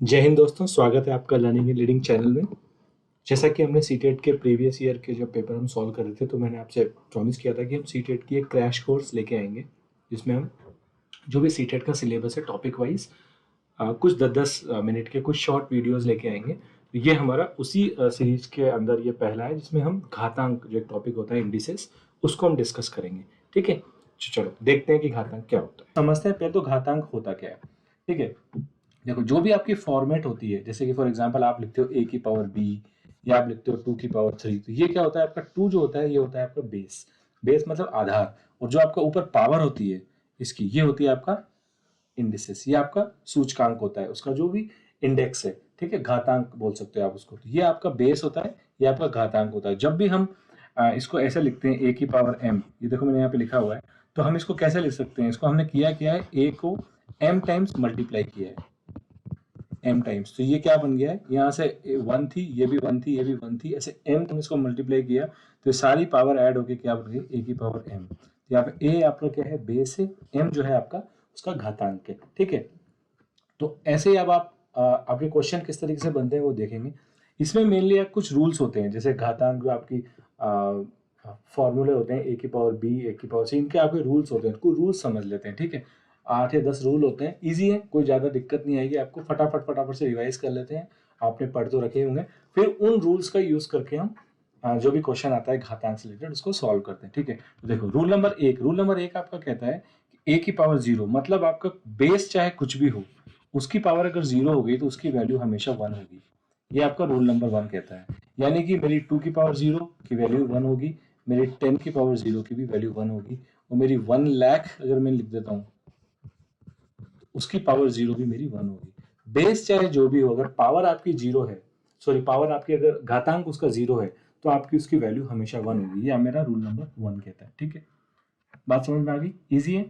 जय हिंद दोस्तों, स्वागत है आपका लर्निंग एंड लीडिंग चैनल में। जैसा कि हमने सीटेट के प्रीवियस ईयर के जब पेपर हम सॉल्व कर रहे थे, तो मैंने आपसे प्रॉमिस किया था कि हम सीटेट की एक क्रैश कोर्स लेके आएंगे, जिसमें हम जो भी सीटेट का सिलेबस है टॉपिक वाइज कुछ 10-10 मिनट के कुछ शॉर्ट वीडियोस लेके आएंगे। तो ये हमारा उसी सीरीज के अंदर ये पहला है, जिसमें हम घातांक जो एक टॉपिक होता है इंडिसेस, उसको हम डिस्कस करेंगे। ठीक है, चलो देखते हैं कि घातांक क्या होता है। समझते हैं पहले तो घातांक होता क्या है। ठीक है, देखो जो भी आपकी फॉर्मेट होती है, जैसे कि फॉर एग्जांपल आप लिखते हो a की पावर b या आप लिखते हो 2 की पावर 3, तो ये क्या होता है आपका 2 जो होता है, ये होता है आपका बेस। बेस मतलब आधार। और जो आपका ऊपर पावर होती है इसकी, ये होती है आपका इंडिसेस, ये आपका सूचकांक होता है, उसका जो भी इंडेक्स है। ठीक है, घातांक बोल सकते हो आप उसको। तो ये आपका बेस होता है, ये आपका घातांक होता है। जब भी हम इसको ऐसे लिखते हैं a की पावर m, ये देखो मैंने यहाँ पे लिखा हुआ है, तो हम इसको कैसे लिख सकते हैं? इसको हमने किया क्या है, a को m टाइम्स मल्टीप्लाई किया है, m टाइम्स। तो ये क्या बन गया है, यहाँ से 1 थी, ये भी 1 थी, ये भी 1 थी, ऐसे m टाइम्स इसको मल्टीप्लाई किया, तो ये सारी पावर ऐड होके क्या बन गई, a की पावर m। तो यहाँ पे a आपका क्या है, बेस है, m जो है आपका उसका घातांक है। ठीक है, तो ऐसे ही अब आप आपके क्वेश्चन किस तरीके से बनते हैं वो देखेंगे। इसमें मेनली कुछ रूल्स होते हैं, जैसे घातांक जो आपकी फॉर्मूले होते हैं, ए की पावर बी, ए की पावर सी, इनके आपके रूल्स होते हैं, इनको रूल्स समझ लेते हैं। ठीक है, 8 या 10 रूल होते हैं, इजी है, कोई ज़्यादा दिक्कत नहीं आएगी आपको, फटाफट फटाफट से रिवाइज कर लेते हैं। आपने पढ़ तो रखे होंगे, फिर उन रूल्स का यूज़ करके हम जो भी क्वेश्चन आता है घातांक से रिलेटेड उसको सॉल्व करते हैं। ठीक है, तो देखो रूल नंबर एक आपका कहता है कि ए की पावर 0, मतलब आपका बेस चाहे कुछ भी हो, उसकी पावर अगर 0 हो गई तो उसकी वैल्यू हमेशा 1 होगी। ये आपका रूल नंबर 1 कहता है। यानी कि मेरी 2 की पावर 0 की वैल्यू 1 होगी, मेरी 10 की पावर 0 की भी वैल्यू 1 होगी, और मेरी 1 लाख अगर मैं लिख देता हूँ, उसकी पावर 0 भी मेरी 1 होगी। बेस चाहे जो भी हो, अगर पावर आपकी 0 है, सॉरी पावर आपकी अगर घातांक उसका 0 है, तो आपकी उसकी वैल्यू हमेशा 1 होगी। ये मेरा रूल नंबर 1 कहता है। ठीक है, बात समझ में आ गई? ईजी है।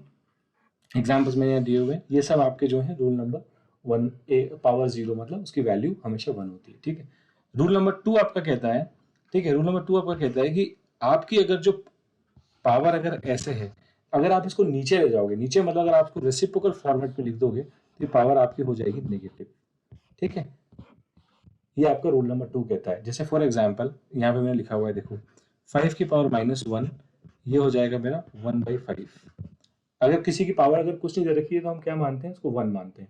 एग्जाम्पल्स मैंने यहाँ दिए हुए हैं, ये सब आपके जो है रूल नंबर 1। ए पावर 0 मतलब उसकी वैल्यू हमेशा 1 होती है। ठीक है, रूल नंबर 2 आपका कहता है, ठीक है, रूल नंबर 2 आपका कहता है कि आपकी अगर जो पावर अगर ऐसे है, अगर आप इसको नीचे ले जाओगे, नीचे मतलब अगर आप इसको रेसिप्रोकल फॉर्मेट में लिख दोगे, तो ये पावर आपकी हो जाएगी नेगेटिव। ठीक है, ये आपका रूल नंबर 2 कहता है। जैसे फॉर एग्जाम्पल यहाँ पे मैंने लिखा हुआ है, देखो 5 की पावर -1, ये हो जाएगा मेरा 1/5। अगर किसी की पावर अगर कुछ नहीं दे रखी है, तो हम क्या मानते हैं, उसको 1 मानते हैं।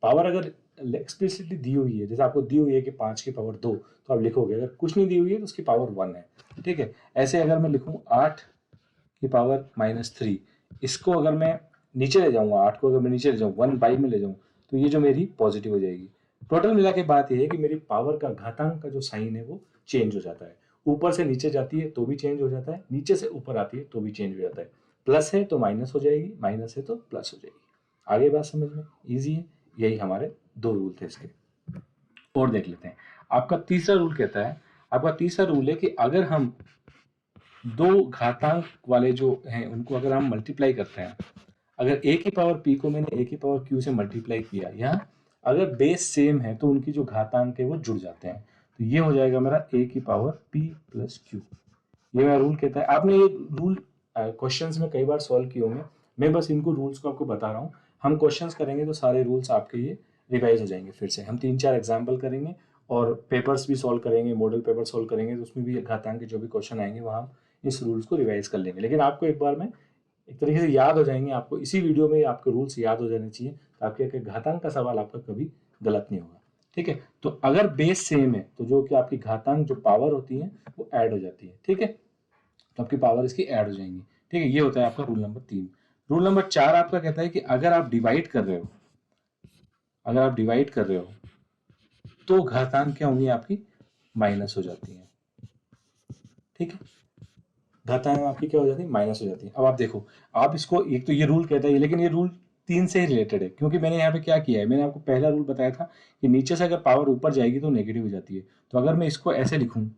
पावर अगर एक्सप्लिसिटली दी हुई है, जैसे आपको दी हुई है कि 5 की पावर 2, तो आप लिखोगे, अगर कुछ नहीं दी हुई है तो उसकी पावर 1 है। ठीक है, ऐसे अगर मैं लिखूँ 8 की पावर -3, इसको अगर मैं नीचे ले जाऊंगा, 8 को अगर मैं नीचे ले जाऊँ, 1/5 में ले जाऊँ, तो ये जो मेरी पॉजिटिव हो जाएगी। टोटल मिला के बात ये है कि मेरी पावर का घातांक का जो साइन है वो चेंज हो जाता है। ऊपर से नीचे जाती है तो भी चेंज हो जाता है, नीचे से ऊपर आती है तो भी चेंज हो जाता है। प्लस है तो माइनस हो जाएगी, माइनस है तो प्लस हो जाएगी। आगे बात समझ में ईजी है। यही हमारे 2 रूल थे इसके। और देख लेते हैं, आपका तीसरा रूल कहता है, आपका तीसरा रूल है कि अगर हम दो घातांक वाले जो हैं उनको अगर हम मल्टीप्लाई करते हैं, अगर a की पावर p को मैंने a की पावर q से मल्टीप्लाई किया, या अगर बेस सेम है तो उनकी जो घातांक है वो जुड़ जाते हैं, तो ये हो जाएगा मेरा a की पावर p प्लस q। ये मेरा रूल कहता है। आपने ये रूल क्वेश्चंस में कई बार सॉल्व किए होंगे, मैं बस इनको रूल्स को आपको बता रहा हूँ। हम क्वेश्चंस करेंगे तो सारे रूल्स आपके ये रिवाइज हो जाएंगे। फिर से हम 3-4 एग्जाम्पल करेंगे और पेपर्स भी सॉल्व करेंगे, मॉडल पेपर सॉल्व करेंगे, तो उसमें भी घातांक के जो भी क्वेश्चन आएंगे वहाँ हम इस रूल्स को रिवाइज कर लेंगे। लेकिन आपको एक बार में एक तरीके से याद हो जाएंगे, आपको इसी वीडियो में आपके रूल्स याद हो जाने चाहिए, ताकि घातांक का सवाल आपका कभी गलत नहीं होगा। ठीक है, तो अगर बेस सेम है तो जो कि आपकी घातांक जो पावर होती है वो ऐड हो जाती है। ठीक है, तो आपकी पावर इसकी ऐड हो जाएंगी। ठीक है, ये होता है आपका रूल नंबर 3। रूल नंबर 4 आपका कहता है कि अगर आप डिवाइड कर रहे हो, अगर आप डिवाइड कर रहे हो तो घातांक क्या होंगी आपकी, माइनस हो जाती है। ठीक है, घातांक आपकी क्या हो जाती है, माइनस हो जाती है। अब आप देखो, आप इसको, एक तो ये रूल कहता है, लेकिन ये रूल 3 से ही रिलेटेड है, क्योंकि मैंने यहाँ पे क्या किया है, मैंने आपको पहला रूल बताया था कि नीचे से अगर पावर ऊपर जाएगी तो नेगेटिव हो जाती है। तो अगर मैं इसको ऐसे लिखूँ,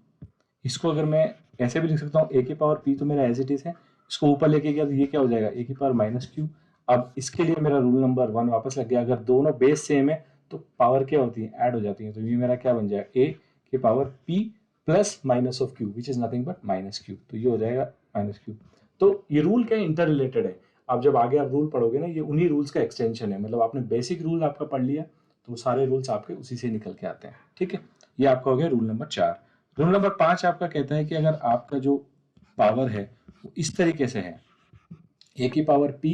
इसको अगर मैं ऐसे भी लिख सकता हूँ, ए की पावर पी तो मेरा एज इट इज है, इसको ऊपर लेके गया तो ये क्या हो जाएगा, ए की पावर -q। अब इसके लिए मेरा रूल नंबर 1 वापस लग गया, अगर दोनों बेस सेम है तो पावर क्या होती है, ऐड हो जाती है। तो ये मेरा क्या बन जाएगा, ए की power p plus minus of q, which is nothing but -q। तो ये हो जाएगा -q। तो ये रूल क्या इंटर रिलेटेड है। आप जब आगे आप रूल पढ़ोगे ना, ये उन्हीं रूल्स का एक्सटेंशन है। मतलब आपने बेसिक रूल आपका पढ़ लिया, तो सारे रूल्स आपके उसी से निकल के आते हैं। ठीक है, ये आपका हो गया रूल नंबर 4। रूल नंबर 5 आपका कहता है कि अगर आपका जो पावर है वो इस तरीके से है, ए की पावर पी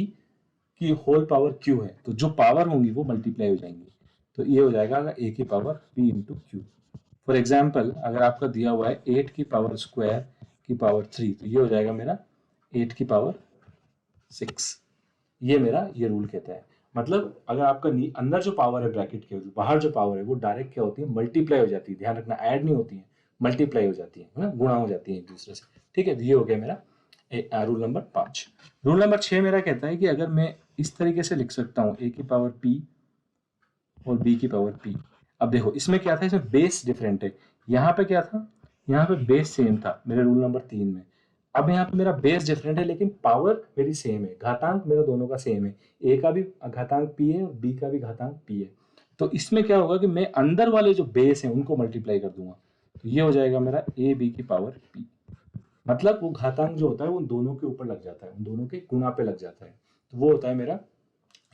की होल पावर क्यू है, तो जो पावर होंगी वो मल्टीप्लाई हो जाएंगी। तो ये हो जाएगा ए की power P into Q. For example अगर आपका दिया हुआ है 8 की पावर स्क्वायर की पावर 3, तो ये हो जाएगा मेरा 8 की पावर 6। ये मेरा ये रूल कहता है। मतलब अगर आपका अंदर जो पावर है ब्रैकेट के, बाहर जो पावर है वो डायरेक्ट क्या होती है, मल्टीप्लाई हो जाती है। ध्यान रखना, ऐड नहीं होती है, मल्टीप्लाई हो जाती है ना, गुणा हो जाती है एक दूसरे से। ठीक है, ये हो गया मेरा रूल नंबर 5। रूल नंबर 6 मेरा कहता है कि अगर मैं इस तरीके से लिख सकता हूँ ए की पावर पी और बी की पावर पी। अब देखो इसमें क्या था, इसमें बेस डिफरेंट है। यहाँ पे क्या था, यहाँ पे बेस सेम था मेरे रूल नंबर 3 में। अब यहाँ पे मेरा बेस डिफरेंट है लेकिन पावर मेरी सेम है, घातांक मेरा दोनों का सेम है। ए का भी घातांक पी है और बी का भी घातांक पी है। तो इसमें क्या होगा कि मैं अंदर वाले जो बेस हैं उनको मल्टीप्लाई कर दूंगा, तो ये हो जाएगा मेरा ए बी की पावर पी। मतलब वो घातांक जो होता है वो उन दोनों के ऊपर लग जाता है, उन दोनों के गुणा पे लग जाता है। तो वो होता है मेरा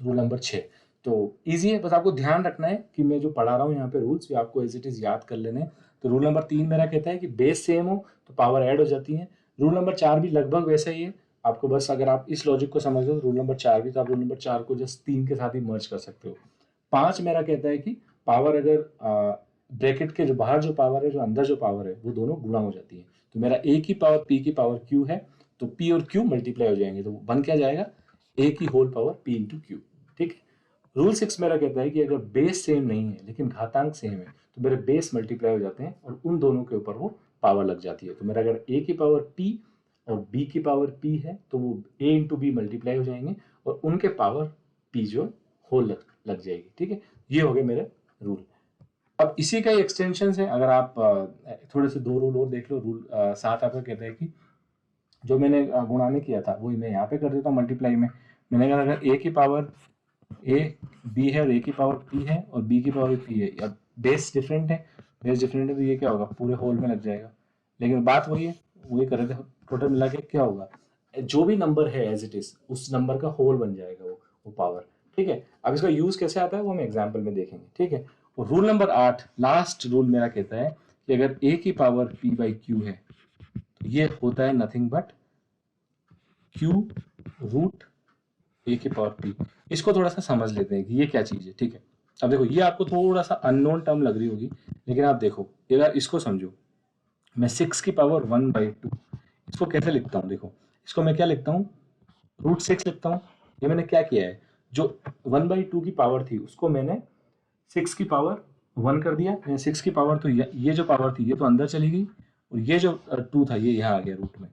रूल नंबर 6। तो ईजी है, बस आपको ध्यान रखना है कि मैं जो पढ़ा रहा हूँ यहाँ पे रूल्स, ये आपको एज इट इज याद कर लेने हैं। तो रूल नंबर 3 मेरा कहता है कि बेस सेम हो तो पावर ऐड हो जाती है। रूल नंबर 4 भी लगभग वैसा ही है। आपको बस अगर आप इस लॉजिक को समझ लो तो रूल नंबर 4 भी, तो आप रूल नंबर 4 को जस्ट 3 के साथ ही मर्ज कर सकते हो। 5 मेरा कहता है कि पावर अगर ब्रैकेट के जो बाहर जो पावर है, जो अंदर जो पावर है, वो दोनों गुणा हो जाती है। तो मेरा ए की पावर पी की पावर क्यू है, तो पी और क्यू मल्टीप्लाई हो जाएंगे, तो बन क्या जाएगा, ए की whole power P into Q. ठीक है। रूल 6 मेरा कहता है कि अगर बेस सेम नहीं है लेकिन घातांक सेम है, तो मेरे बेस मल्टीप्लाई हो जाते हैं और उन दोनों के ऊपर वो पावर लग जाती है। तो मेरा अगर ए की पावर पी और बी की पावर पी है, तो वो ए इंटू बी मल्टीप्लाई हो जाएंगे और उनके पावर पी जो होल लग जाएगी। ठीक है, ये हो गए मेरे रूल। अब इसी का ही एक्सटेंशन है, अगर आप थोड़े से 2 रूल और देख लो। रूल 7 आपका कहता है कि जो मैंने गुणा में किया था वही मैं यहाँ पे कर देता हूँ मल्टीप्लाई में। मैंने कहा अगर ए की पावर ए बी है और ए की पावर पी है और बी की पावर पी है, अब बेस डिफरेंट है, बेस डिफरेंट है तो ये क्या होगा, पूरे होल में लग जाएगा। लेकिन बात वही है, वही कर रहे थे, टोटल मिला के क्या होगा, जो भी नंबर है एज इट इज उस नंबर का होल बन जाएगा वो पावर। ठीक है, अब इसका यूज कैसे आता है वो हम एग्जाम्पल में देखेंगे। ठीक है, और रूल नंबर 8 लास्ट रूल मेरा कहता है कि अगर ए की पावर पी बाई क्यू है, तो ये होता है नथिंग बट क्यू रूट ए की पावर पी। इसको थोड़ा सा समझ लेते हैं कि ये क्या चीज है। ठीक है, अब देखो ये आपको थोड़ा सा अननोन टर्म लग रही होगी, लेकिन आप देखो अगर इसको समझो, मैं 6 की पावर 1/2 इसको कैसे लिखता हूँ, देखो इसको मैं क्या लिखता हूँ, √6 लिखता हूँ। ये मैंने क्या किया है, जो 1/2 की पावर थी उसको मैंने 6 की पावर 1 कर दिया। 6 की पावर, तो ये जो पावर थी ये तो अंदर चली गई और ये जो 2 था ये यहाँ आ गया रूट में।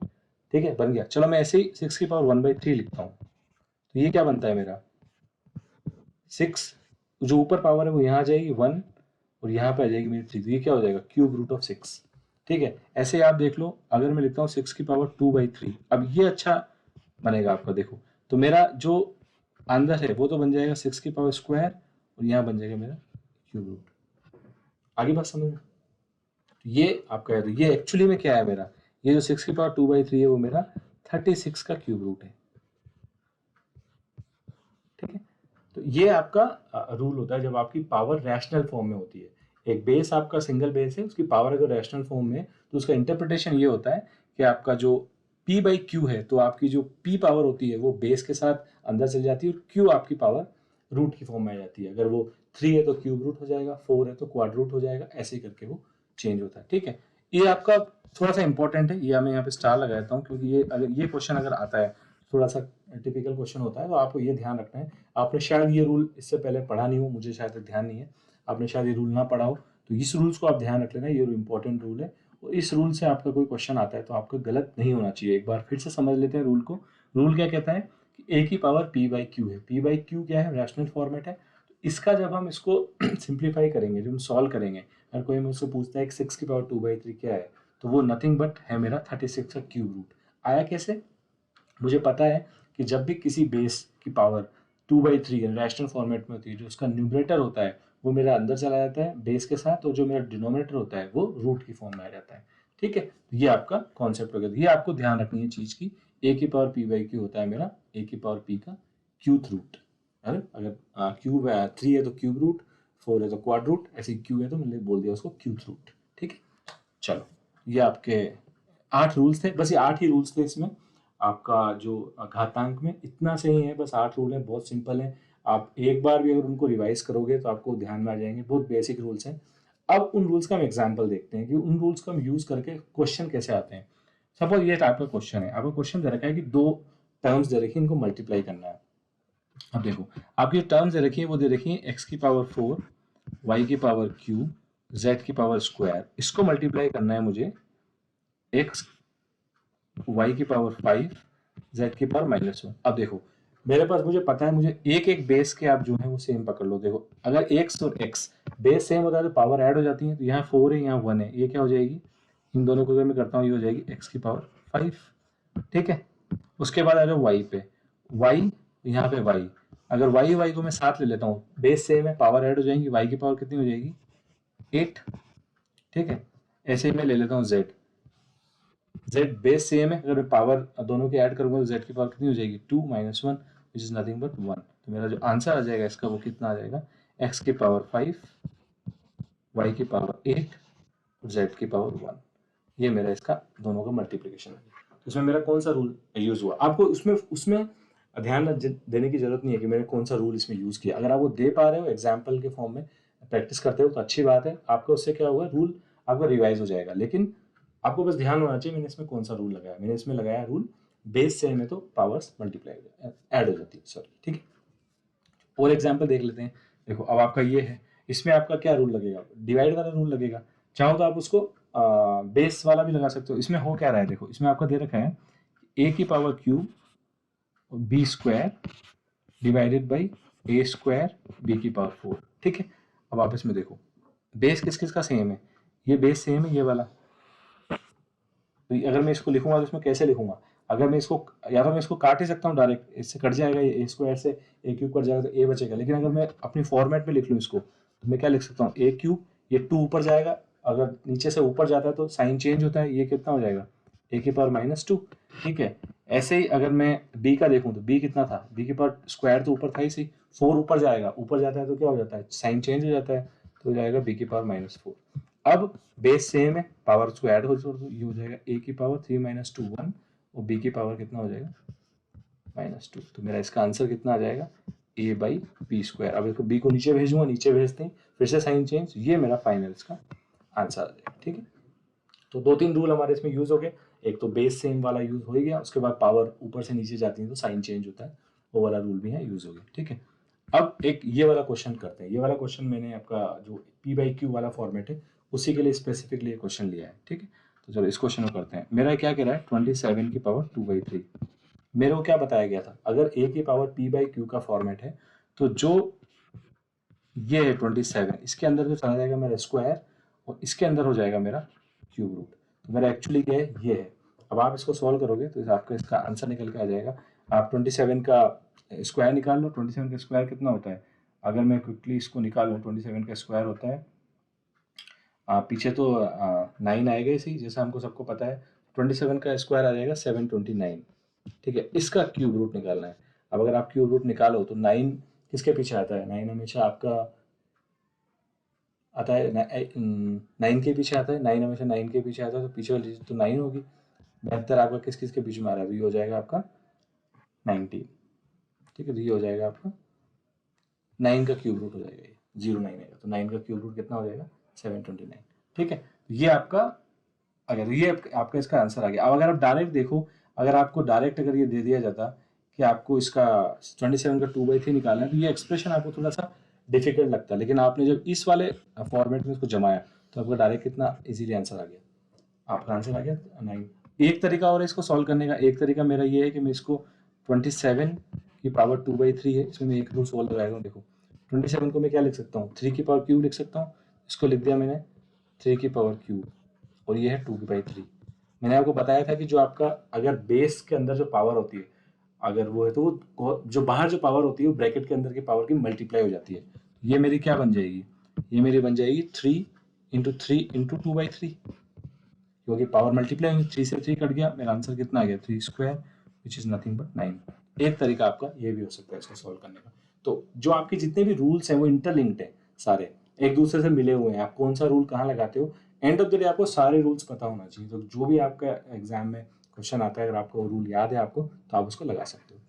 ठीक है, बन गया। चलो मैं ऐसे ही 6 की पावर 1/3 लिखता हूँ, तो ये क्या बनता है मेरा 6, जो ऊपर पावर है वो यहाँ आ जाएगी 1 और यहाँ पे आ जाएगी मेरी 3, तो ये क्या हो जाएगा क्यूब रूट ऑफ 6। ठीक है, ऐसे आप देख लो, अगर मैं लिखता हूँ 6 की पावर 2/3, अब ये अच्छा बनेगा आपका। देखो तो मेरा जो अंदर है वो तो बन जाएगा 6 की पावर स्क्वायर और यहाँ बन जाएगा मेरा क्यूब रूट। आगे बात समझ में, ये आपका है, तो ये एक्चुअली में क्या है मेरा, ये जो 6 की पावर 2/3 है वो मेरा 36 का क्यूब रूट है। ठीक है, तो ये आपका रूल होता है जब आपकी पावर रैशनल फॉर्म में होती है। एक बेस आपका सिंगल बेस है, उसकी पावर अगर रैशनल फॉर्म में है तो उसका इंटरप्रिटेशन ये होता है कि आपका जो p बाई क्यू है, तो आपकी जो p पावर होती है वो बेस के साथ अंदर चली जाती है और q आपकी पावर रूट की फॉर्म में आ जाती है। अगर वो 3 है तो क्यूब रूट हो जाएगा, 4 है तो क्वाड रूट हो जाएगा, ऐसे करके वो चेंज होता है। ठीक है, ये आपका थोड़ा सा इंपॉर्टेंट है, ये मैं यहाँ पे स्टार लगा देता हूँ क्योंकि ये अगर ये क्वेश्चन अगर आता है, थोड़ा सा टिपिकल क्वेश्चन होता है, तो आपको ये ध्यान रखना है। आपने शायद ये रूल इससे पहले पढ़ा नहीं हो, मुझे शायद ध्यान नहीं है, आपने शायद ये रूल ना पढ़ा हो, तो इस रूल्स को आप ध्यान रख लेना, ये इंपॉर्टेंट रूल है। और इस रूल से आपका कोई क्वेश्चन आता है तो आपका गलत नहीं होना चाहिए। एक बार फिर से समझ लेते हैं रूल को। रूल क्या कहता है कि ए की पावर पी बाई क्यू है। पी बाई क्यू क्या है, रैशनल फॉर्मेट है। तो इसका जब हम इसको सिंप्लीफाई करेंगे, जब हम सॉल्व करेंगे, अगर कोई मुझसे पूछता है कि 6 की पावर 2/3 क्या है, तो वो नथिंग बट है मेरा 36 का क्यूब रूट। आया कैसे, मुझे पता है कि जब भी किसी बेस की पावर 2/3 रैशनल फॉर्मेट में होती है, जो उसका न्यूमरेटर होता है वो मेरा अंदर चला जाता है बेस के साथ, और जो मेरा डिनोमिनेटर होता है वो रूट की फॉर्म में आ जाता है। ठीक है, तो ये आपका कॉन्सेप्ट हो गया। ये आपको ध्यान रखनी है चीज की, ए की पावर पी बाई क्यू होता है मेरा ए की पावर पी का क्यूथ रूट। अगर क्यूब 3 है तो क्यूब रूट, 4 है तो क्वाड रूट, ऐसे क्यू है तो मैंने बोल दिया उसको क्यूथ रूट। ठीक है, चलो ये आपके 8 रूल्स थे, बस ये 8 ही रूल्स थे इसमें। आपका जो घातांक में इतना से ही है, बस 8 रूल है, बहुत सिंपल है। आप एक बार भी अगर उनको रिवाइज करोगे तो आपको ध्यान में आ जाएंगे, बहुत बेसिक रूल्स हैं। अब उन रूल्स का हम एग्जाम्पल देखते हैं कि उन रूल्स को हम यूज करके क्वेश्चन कैसे आते हैं। सपोज ये टाइप का क्वेश्चन है, आपको क्वेश्चन दे रखा है कि 2 टर्म्स दे रखी है, इनको मल्टीप्लाई करना है। अब देखो आपकी टर्म्स दे रखी है, वो दे रखी है x की पावर 4, y की पावर क्यूब, z की पावर स्क्वायर। इसको मल्टीप्लाई करना है मुझे x y की पावर 5, z की पावर -1। अब देखो मेरे पास, मुझे पता है, मुझे एक एक बेस के आप जो है वो सेम पकड़ लो। देखो अगर x और x बेस सेम होता है तो पावर ऐड हो जाती है, तो यहाँ 4 है यहाँ 1 है, ये क्या हो जाएगी, इन दोनों को अगर मैं करता हूँ ये हो जाएगी x की पावर 5। ठीक है, उसके बाद आ जाओ y पे, y यहाँ पे y, अगर y को मैं साथ ले लेता हूँ, बेस सेम है, पावर ऐड हो जाएंगी, y की पावर कितनी हो जाएगी 8। ठीक है, ऐसे ही मैं ले लेता हूँ z बेस सेम है, अगर मैं पावर दोनों की ऐड करूंगा तो z की पावर कितनी हो जाएगी 2 - 1 विच इज नथिंग बट 1। तो मेरा जो आंसर आ जाएगा इसका वो कितना आ जाएगा, x की पावर 5, y की पावर 8 और z की पावर 1। ये मेरा इसका दोनों का मल्टीप्लिकेशन है। तो इसमें मेरा कौन सा रूल यूज हुआ, आपको उसमें उसमें ध्यान देने की जरूरत नहीं है कि मैंने कौन सा रूल इसमें यूज किया। अगर आप वो दे पा रहे हो एग्जाम्पल के फॉर्म में, प्रैक्टिस करते हो तो अच्छी बात है, आपको उससे क्या होगा, रूल आपका रिवाइज हो जाएगा। लेकिन आपको बस ध्यान होना चाहिए मैंने इसमें कौन सा रूल लगाया। मैंने इसमें लगाया रूल बेस सेम है तो पावर्स मल्टीप्लाई ऐड हो जाती है, सॉरी। ठीक है, और एग्जाम्पल देख लेते हैं। देखो अब आपका ये है, इसमें आपका क्या रूल लगेगा, डिवाइड वाला रूल लगेगा। चाहो तो आप उसको बेस वाला भी लगा सकते हो। इसमें हो क्या रहा है, देखो इसमें आपका दे रखा है a की power cube B square divided by A square B की पावर 4। ठीक है, अब आप इसमें देखो बेस किस किस का सेम है, ये बेस सेम है ये वाला। तो अगर मैं इसको लिखूंगा तो इसमें कैसे लिखूंगा, अगर मैं इसको, या तो मैं इसको काट ही सकता हूँ डायरेक्ट, इससे कट जाएगा ये ए स्क्वायर से ए क्यूब कट जाएगा तो ए बचेगा। लेकिन अगर मैं अपनी फॉर्मेट में लिख लूँ इसको तो मैं क्या लिख सकता हूँ, ए क्यूब, ये 2 ऊपर जाएगा, अगर नीचे से ऊपर जाता है तो साइन चेंज होता है, ये कितना हो जाएगा ए की पावर -2। ठीक है, ऐसे ही अगर मैं बी का देखूँ तो बी कितना था, बी की पावर स्क्वायर तो ऊपर था ही सही, 4 ऊपर जाएगा, ऊपर जाता है तो क्या हो जाता है, साइन चेंज हो जाता है, तो हो जाएगा बी की पावर -4। अब बेस सेम है, पावर को ऐड हो तो ये हो जाएगा a की पावर 3 - 2 1 और b की पावर कितना हो जाएगा -2। तो मेरा इसका आंसर कितना आ जाएगा a/b²। अब इसको b को नीचे भेजूंगा, नीचे भेजते हैं फिर से साइन चेंज, ये मेरा फाइनल इसका आंसर आ जाएगा। ठीक है, तो 2-3 रूल हमारे इसमें यूज हो गए। एक तो बेस सेम वाला यूज हो ही गया, उसके बाद पावर ऊपर से नीचे जाती है तो साइन चेंज होता है, वो वाला रूल भी है यूज हो गया। ठीक है, अब एक ये वाला क्वेश्चन करते हैं। ये वाला क्वेश्चन मैंने आपका जो p/q वाला फॉर्मेट है उसी के लिए स्पेसिफिकली ये क्वेश्चन लिया है। ठीक है, तो चलो इस क्वेश्चन को करते हैं। मेरा क्या कह रहा है 27 की पावर 2/3। मेरे को क्या बताया गया था, अगर a की पावर p/q का फॉर्मेट है तो जो ये है 27, इसके अंदर जो चला जाएगा मेरा स्क्वायर और इसके अंदर हो जाएगा मेरा क्यूब रूट। तो मेरा एक्चुअली क्या है, ये है। अब आप इसको सॉल्व करोगे तो आपका इसका आंसर निकल के आ जाएगा। आप 27 का स्क्वायर निकाल लो, 27 का स्क्वायर कितना होता है, अगर मैं क्विकली इसको निकालूँ 27 का स्क्वायर होता है, पीछे तो 9 आएगा इसी, जैसा हमको सबको पता है। 27 का स्क्वायर आ जाएगा 729। ठीक है, इसका क्यूब रूट निकालना है। अब अगर आप क्यूब रूट निकालो तो 9 किसके पीछे आता है, 9 हमेशा आपका आता है 9 के पीछे आता है, 9 हमेशा 9 के पीछे आता है, तो पीछे वाली चीज तो 9 होगी। 72 आपका किस किस के बीच में आ रहा है, तो ये हो जाएगा आपका 19। ठीक है, तो ये हो जाएगा आपका 9 का क्यूब रूट हो जाएगा, ये 09 आएगा, तो 9 का क्यूब रूट कितना हो जाएगा 729। ठीक है, तो ये आपका, अगर ये आपका इसका आंसर आ गया। अब अगर आप डायरेक्ट देखो, अगर आपको डायरेक्ट अगर ये दे दिया जाता कि आपको इसका 27 का 2/3 निकालना है, तो ये एक्सप्रेशन आपको थोड़ा सा डिफिकल्ट लगता है। लेकिन आपने जब इस वाले फॉर्मेट में इसको जमाया तो आपका डायरेक्ट कितना इजीली आंसर आ गया, आपका आंसर आ गया 9। एक तरीका और इसको सॉल्व करने का, एक तरीका मेरा ये है कि मैं इसको 27 की पावर 2/3 है, इसमें मैं एक रूल सॉल्व लगाएगा। देखो 27 को मैं क्या लिख सकता हूँ, 3 की पावर क्यूब लिख सकता हूँ, इसको लिख दिया मैंने 3 की पावर क्यूब, और ये है 2/3। मैंने आपको बताया था कि जो आपका अगर बेस के अंदर जो पावर होती है, अगर वो है तो वो जो बाहर जो पावर होती है वो ब्रैकेट के अंदर की पावर की मल्टीप्लाई हो जाती है। ये मेरी क्या बन जाएगी, ये मेरी बन जाएगी 3 × 3 × 2/3, क्योंकि पावर मल्टीप्लाई होगी, 3 से 3 कट गया, मेरा आंसर कितना आ गया 3² विच इज नथिंग बट 9। एक तरीका आपका ये भी हो सकता है इसको सॉल्व करने का। तो जो आपके जितने भी रूल्स हैं वो इंटरलिंक्ड है, सारे एक दूसरे से मिले हुए हैं, आप कौन सा रूल कहाँ लगाते हो, एंड ऑफ द डे आपको सारे रूल्स पता होना चाहिए। तो जो भी आपका एग्जाम में क्वेश्चन आता है, अगर आपको रूल याद है आपको, तो आप उसको लगा सकते हो।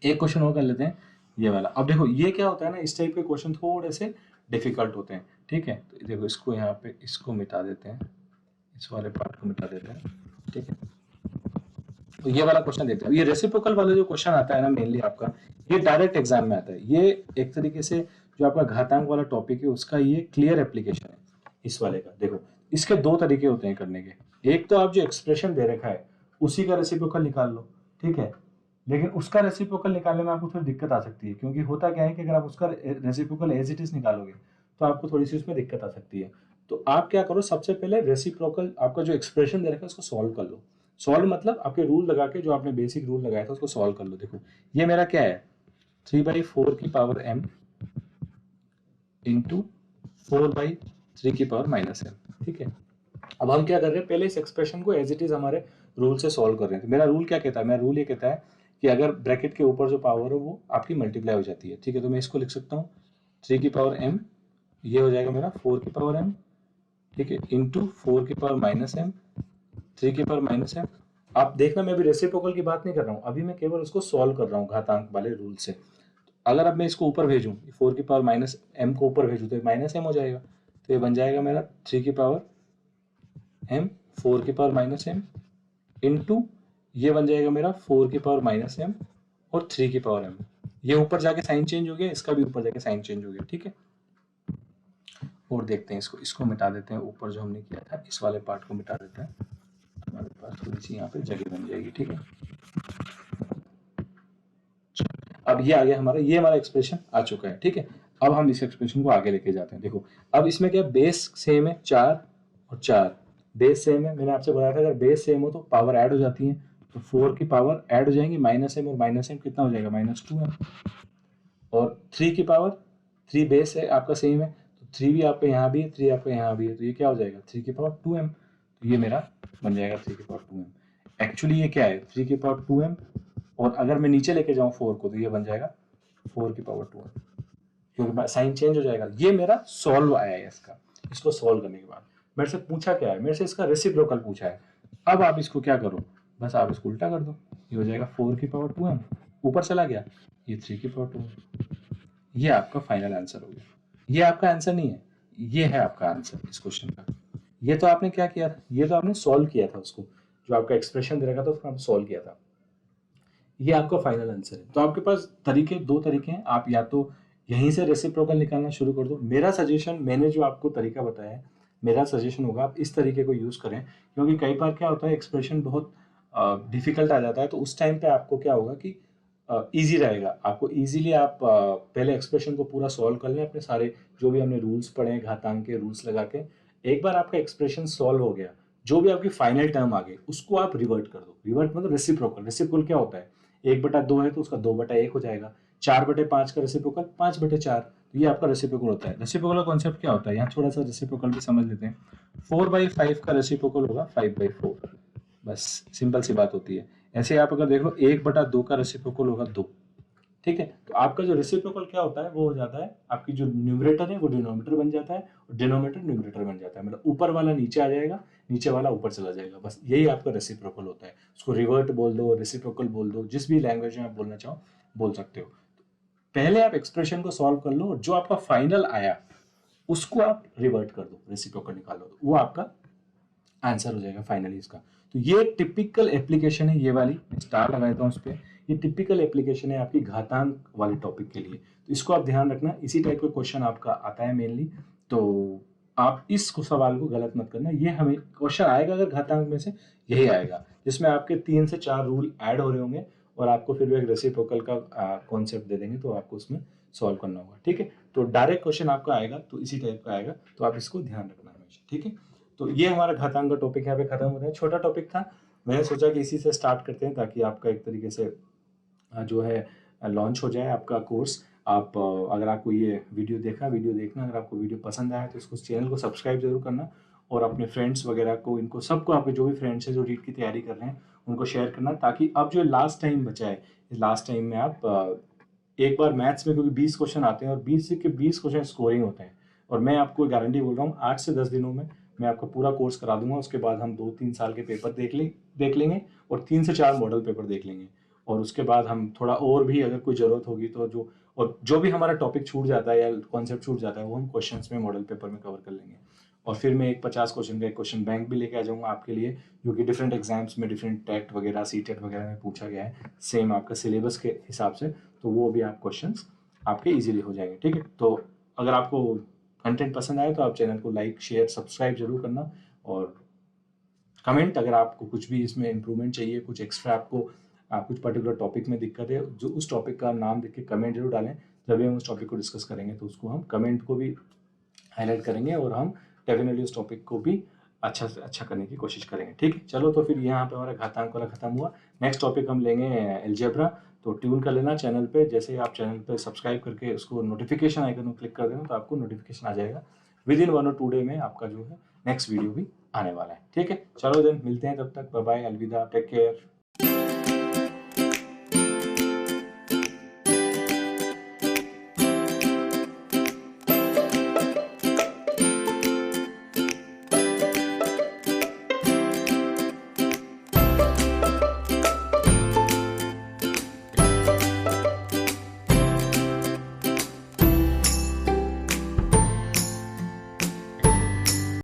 एक क्वेश्चन और कर लेते हैं, ये वाला। अब देखो ये क्या होता है ना, इस टाइप के क्वेश्चन थोड़े से डिफिकल्ट होते हैं, ठीक है। तो देखो इसको यहाँ पे इसको मिटा देते हैं, इस वाले पार्ट को मिटा देते हैं, ठीक है। तो ये वाला क्वेश्चन देखते हैं। ये रेसिप्रोकल वाला जो क्वेश्चन आता है ना मेनली आपका, ये डायरेक्ट एग्जाम में आता है। ये एक तरीके से जो आपका घातांक वाला टॉपिक है उसका ये क्लियर एप्लीकेशन है इस वाले का। देखो इसके दो तरीके होते हैं करने के। एक तो आप जो एक्सप्रेशन दे रखा है उसी का रेसिप्रोकल निकाल लो, ठीक है। लेकिन उसका रेसिप्रोकल निकालने में आपको थोड़ी दिक्कत आ सकती है, क्योंकि होता क्या है कि अगर आप उसका रेसिप्रोकल एज इट इज निकालोगे तो आपको थोड़ी सी उसमें दिक्कत आ सकती है। तो आप क्या करो, सबसे पहले रेसिप्रोकल आपका जो एक्सप्रेशन दे रखा है उसको सॉल्व कर लो। सॉल्व मतलब आपके रूल लगा के, जो आपने बेसिक रूल लगाया था उसको सॉल्व कर लो। देखो ये मेरा क्या है, 3/4 इंटू 4/3 m, ठीक है। अब हम क्या कर रहे हैं, पहले इस एक्सप्रेशन को एज इट इज हमारे रूल से सॉल्व कर रहे हैं। तो मेरा रूल क्या कहता है, मेरा रूल ये कहता है कि अगर ब्रैकेट के ऊपर जो पावर हो वो आपकी मल्टीप्लाई हो जाती है, ठीक है। तो मैं इसको लिख सकता हूँ 3 m, ये हो जाएगा मेरा 4 m, ठीक है, इंटू 4 m, 3 m। आप देखना मैं अभी रेसिप्रोकल की बात नहीं कर रहा हूँ, अभी मैं केवल उसको सॉल्व कर रहा हूँ घातांक वाले रूल से। अगर अब मैं इसको ऊपर भेजूँ, 4 m को ऊपर भेजूँ तो -m हो जाएगा। तो ये बन जाएगा मेरा 3 m 4 m इंटू ये बन जाएगा मेरा 4 m और 3 m। ये ऊपर जाके साइन चेंज हो गया, इसका भी ऊपर जाके साइन चेंज हो गया, ठीक है। और देखते हैं इसको मिटा देते हैं, ऊपर जो हमने किया था इस वाले पार्ट को मिटा देते हैं, हमारे पास थोड़ी सी यहाँ पे जगह बन जाएगी, ठीक है। अब ये आ गया हमारा, ये हमारा एक्सप्रेशन आ चुका है, ठीक है। अब हम इस एक्सप्रेशन को आगे लेके जाते हैं। देखो अब इसमें क्या, बेस सेम है 4 और 4, बेस सेम है। मैंने आपसे बताया था अगर बेस सेम हो तो पावर ऐड हो जाती है, तो 4 की पावर ऐड हो जाएंगी, -m और -m कितना हो जाएगा, -2m। और 3 की पावर, 3 बेस है आपका सेम है, तो 3 भी आपका यहाँ भी है, 3 आपका यहाँ भी है, तो ये क्या हो जाएगा 3 की पावर 2m। तो ये मेरा बन जाएगा 3 की पावर 2m। एक्चुअली ये क्या है 3 की पावर 2m, और अगर मैं नीचे लेके जाऊँ 4 को तो ये बन जाएगा 4 की पावर 2m, क्योंकि साइन चेंज हो जाएगा। ये मेरा सॉल्व आया है इसका। इसको सॉल्व करने के बाद मेरे से पूछा क्या है, मेरे से इसका रेसिप्रोकल पूछा है। अब आप इसको क्या करो, बस आप इसको उल्टा कर दो, ये हो जाएगा 4 की पावर 2m, ऊपर चला गया ये 3 की पावर 2m। ये आपका फाइनल आंसर हो गया। ये आपका आंसर नहीं है, ये है आपका आंसर इस क्वेश्चन का। ये तो आपने क्या किया था, ये तो आपने सॉल्व किया था उसको, जो आपका एक्सप्रेशन दे रखा था उसको आपने सॉल्व किया था। ये आपका फाइनल आंसर है। तो आपके पास दो तरीके हैं, आप या तो यहीं से रेसिप्रोकल निकालना शुरू कर दो। मेरा सजेशन, मैंने जो आपको तरीका बताया है, मेरा सजेशन होगा आप इस तरीके को यूज करें, क्योंकि कई बार क्या होता है एक्सप्रेशन बहुत डिफिकल्ट आ जाता है, तो उस टाइम पे आपको क्या होगा कि इजी रहेगा आपको, इजीली आप पहले एक्सप्रेशन को पूरा सॉल्व कर लें, अपने सारे जो भी हमने रूल्स पढ़े हैं घातांक के रूल्स लगा के। एक बार आपका एक्सप्रेशन सॉल्व हो गया, जो भी आपकी फाइनल टर्म आ गई उसको आप रिवर्ट कर दो। रिवर्ट मतलब रेसिप्रोकल। रेसिप्रोकल क्या होता है, 1/2 है तो उसका 2/1 हो जाएगा, 4/5 का रेसिप्रोकल 5/4। तो ये आपका रेसिप्रोकल होता है। रेसिप्रोकल का कॉन्सेप्ट क्या होता है, यहाँ थोड़ा सा रेसिप्रोकल भी समझ लेते हैं। 4/5 का रेसिप्रोकल होगा 5/4, बस सिंपल सी बात होती है। ऐसे आप अगर देख लो 1/2 का रेसिप्रोकल होगा 2, ठीक है। तो आपका जो रेसिप्रोकल क्या होता है वो हो जाता है, आपकी जो न्यूमरेटर है वो डिनोमिनेटर बन जाता है, और डिनोमिनेटर न्यूमरेटर बन जाता है, मतलब ऊपर वाला नीचे आ जाएगा, नीचे वाला ऊपर चला जाएगा। बस यही आपका रेसिप्रोकल होता है। उसको रिवर्ट बोल दो, रेसिप्रोकल बोल दो, जिस भी लैंग्वेज में आप बोलना चाहो बोल सकते हो। पहले आप एक्सप्रेशन को सॉल्व कर लो, और जो आपका फाइनल आया उसको आप रिवर्ट कर दो, रेसिप्रोकल निकालो, वो आपका आंसर हो जाएगा फाइनली इसका। तो ये टिपिकल एप्लीकेशन है, ये वाली स्टार लगा देता हूँ उस पर। ये टिपिकल एप्लीकेशन है आपकी घातांक वाले टॉपिक के लिए, तो इसको आप ध्यान रखना। इसी टाइप का क्वेश्चन आपका आता है मेनली, तो आप इस सवाल को गलत मत करना। ये हमें क्वेश्चन आएगा अगर घातांक में से यही आएगा, जिसमें आपके 3 से 4 रूल ऐड हो रहे होंगे, और आपको फिर एक रेसिप्रोकल का कॉन्सेप्ट दे देंगे, तो आपको उसमें सॉल्व करना होगा, ठीक है। तो डायरेक्ट क्वेश्चन आपका आएगा तो इसी टाइप का आएगा, तो आप इसको ध्यान रखना हमेशा, ठीक है। तो ये हमारा घातांक का टॉपिक यहाँ पे खत्म होता है। छोटा टॉपिक था, मैंने सोचा कि इसी से स्टार्ट करते हैं, ताकि आपका एक तरीके से जो है लॉन्च हो जाए आपका कोर्स। आप अगर आपको ये वीडियो देखना, अगर आपको वीडियो पसंद आया तो इसको चैनल को सब्सक्राइब जरूर करना, और अपने फ्रेंड्स वगैरह को, इनको सबको, आपके जो भी फ्रेंड्स हैं जो रीट की तैयारी कर रहे हैं उनको शेयर करना, ताकि अब जो लास्ट टाइम बचा है, इस लास्ट टाइम में आप एक बार मैथ्स में क्योंकि 20 क्वेश्चन आते हैं और 20 के 20 क्वेश्चन स्कोरिंग होते हैं, और मैं आपको गारंटी बोल रहा हूँ 8 से 10 दिनों में मैं आपका पूरा कोर्स करा दूंगा। उसके बाद हम 2-3 साल के पेपर देख लेंगे और 3 से 4 मॉडल पेपर देख लेंगे, और उसके बाद हम थोड़ा और भी अगर कोई ज़रूरत होगी तो जो भी हमारा टॉपिक छूट जाता है या कॉन्सेप्ट छूट जाता है वो हम क्वेश्चंस में मॉडल पेपर में कवर कर लेंगे। और फिर मैं एक 50 क्वेश्चन का एक क्वेश्चन बैंक भी लेके आ जाऊंगा आपके लिए, जो कि डिफरेंट एग्जाम्स में डिफरेंट टेट वगैरह सीटेट वगैरह में पूछा गया है सेम आपका सिलेबस के हिसाब से, तो वो भी आप क्वेश्चंस आपके इजीली हो जाएंगे। ठीक है, तो अगर आपको कंटेंट पसंद आए तो आप चैनल को लाइक शेयर सब्सक्राइब जरूर करना, और कमेंट अगर आपको कुछ भी इसमें इम्प्रूवमेंट चाहिए, कुछ एक्स्ट्रा आपको कुछ पर्टिकुलर टॉपिक में दिक्कत है, जो उस टॉपिक का नाम देख के कमेंट जरूर डालें। जब भी हम उस टॉपिक को डिस्कस करेंगे तो उसको हम कमेंट को भी हाईलाइट करेंगे और हम डेफिनेटली उस टॉपिक को भी अच्छा से अच्छा करने की कोशिश करेंगे। ठीक है, चलो तो फिर यहाँ पे हमारा घातांक वाला खत्म हुआ। नेक्स्ट टॉपिक हम लेंगे एलजेब्रा, तो ट्यून कर लेना चैनल पे। जैसे ही आप चैनल पे सब्सक्राइब करके उसको नोटिफिकेशन आइकन को क्लिक कर देना तो आपको नोटिफिकेशन आ जाएगा। विद इन 1 और 2 डे में आपका जो है नेक्स्ट वीडियो भी आने वाला है। ठीक है, चलो देन मिलते हैं, तब तक बाय बाय, अलविदा, टेक केयर।